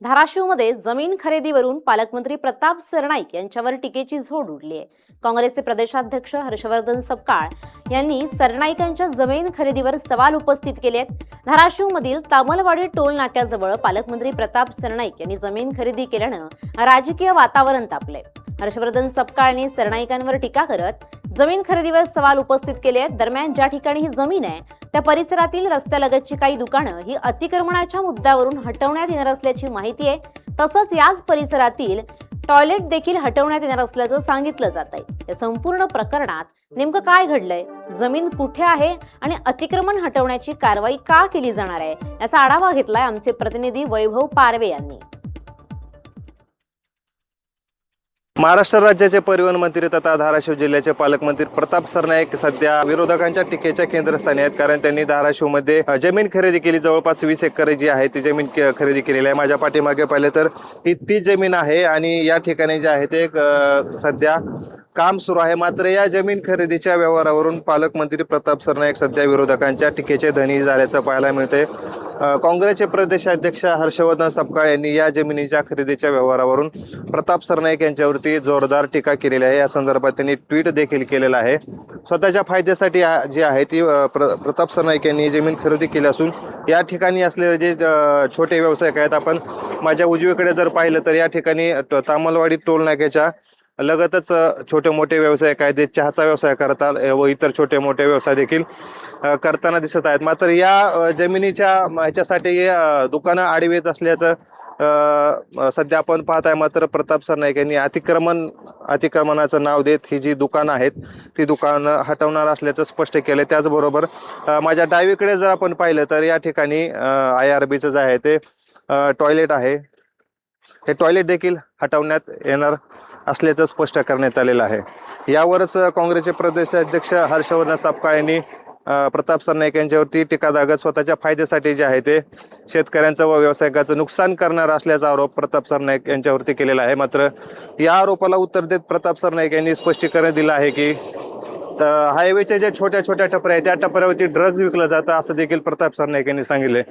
धाराशिवमध्ये जमीन खरेदीवरून पालकमंत्री प्रताप सरनाईक यांच्यावर टीकेची झोड उडली आहे। काँग्रेसचे प्रदेशाध्यक्ष हर्षवर्धन सपकाळ यांनी सरनाईकांच्या जमीन खरेदीवर सवाल उपस्थित केले आहेत। धाराशिवमधील तामलवाडी टोल नाक्याजवळ पालकमंत्री प्रताप सरनाईक यांनी जमीन खरेदी केल्यानं राजकीय वातावरण तापलंय। हर्षवर्धन सपकाळ यांनी सरनाईकांवर टीका करत जमीन खरेदीवर सवाल उपस्थित केले आहेत। दरम्यान ज्या ठिकाणी ही जमीन आहे त्या परिसरातील रस्त्यालगतची काही दुकानं ही अतिक्रमणाच्या मुद्द्यावरून हटवण्यात येणार असल्याची माहिती आहे। तसंच याच परिसरातील टॉयलेट देखील हटवण्यात येणार असल्याचं सांगितलं जात आहे। या संपूर्ण प्रकरणात नेमकं काय घडलंय, जमीन कुठे आहे आणि अतिक्रमण हटवण्याची कारवाई का केली जाणार आहे, याचा आढावा घेतलाय आमचे प्रतिनिधी वैभव पारवे यांनी। महाराष्ट्र राज्याचे परिवहन मंत्री तथा धाराशिव जिल्ह्याचे पालकमंत्री प्रताप सरनाईक सध्या विरोधकांच्या टीकेच्या केंद्रस्थानी आहेत, कारण त्यांनी धाराशिवमध्ये जमीन खरेदी केली। जवळपास 20 एकर जी आहे ती जमीन खरेदी केलेली आहे। माझ्या पाठीमागे पाहिलं तर ही ती जमीन आहे आणि या ठिकाणी जे आहे ते सध्या काम सुरू आहे। मात्र या जमीन खरेदीच्या व्यवहारावरून पालकमंत्री प्रताप सरनाईक सध्या विरोधकांच्या टीकेचे धनी झाल्याचं पाहायला मिळते। काँग्रेसचे प्रदेशाध्यक्ष हर्षवर्धन सपकाळ यांनी या जमिनीच्या खरेदीच्या व्यवहारावरून प्रताप सरनाईक यांच्यावरती जोरदार टीका केलेली आहे। या संदर्भात त्यांनी ट्विट देखील केलेलं आहे। स्वतःच्या फायद्यासाठी जी आहे ती प्रताप सरनाईक यांनी जमीन खरेदी केली असून या ठिकाणी असलेले जे छोटे व्यावसायिक आहेत, आपण माझ्या उजवीकडे जर पाहिलं तर या ठिकाणी तामलवाडी टोल नाक्याच्या लगतच छोटे मोठे व्यवसायिक आहेत, जे चहाचा व्यवसाय करतात व इतर छोटे मोठे व्यवसाय देखील करताना दिसत आहेत। मात्र या जमिनीच्या ह्याच्यासाठी दुकानं आडवी येत असल्याचं सध्या आपण पाहत आहे। मात्र प्रताप सरनाईक यांनी अतिक्रमणाचं नाव देत ही जी दुकानं आहेत ती दुकानं हटवणार असल्याचं स्पष्ट केलं। त्याचबरोबर माझ्या डावीकडे जर आपण पाहिलं तर या ठिकाणी IRBचं जे आहे ते टॉयलेट आहे, हे टॉयलेट देखील हटवण्यात येणार असल्याचं स्पष्ट करण्यात आलेलं आहे। यावरच काँग्रेसचे प्रदेशाध्यक्ष हर्षवर्धन सपकाळ यांनी प्रताप सरनाईक यांच्यावरती टीका दागत स्वतःच्या फायद्यासाठी जे आहे ते शेतकऱ्यांचं व व्यावसायिकांचं नुकसान करणार असल्याचा आरोप प्रताप सरनाईक यांच्यावरती केलेला आहे। मात्र या आरोपाला उत्तर देत प्रताप सरनाईक यांनी स्पष्टीकरण दिलं आहे की हायवेच्या ज्या छोट्या छोट्या टपऱ्या आहेत त्या टपऱ्यावरती ड्रग्ज विकलं जातं असं देखील प्रताप सरनाईक यांनी सांगितले।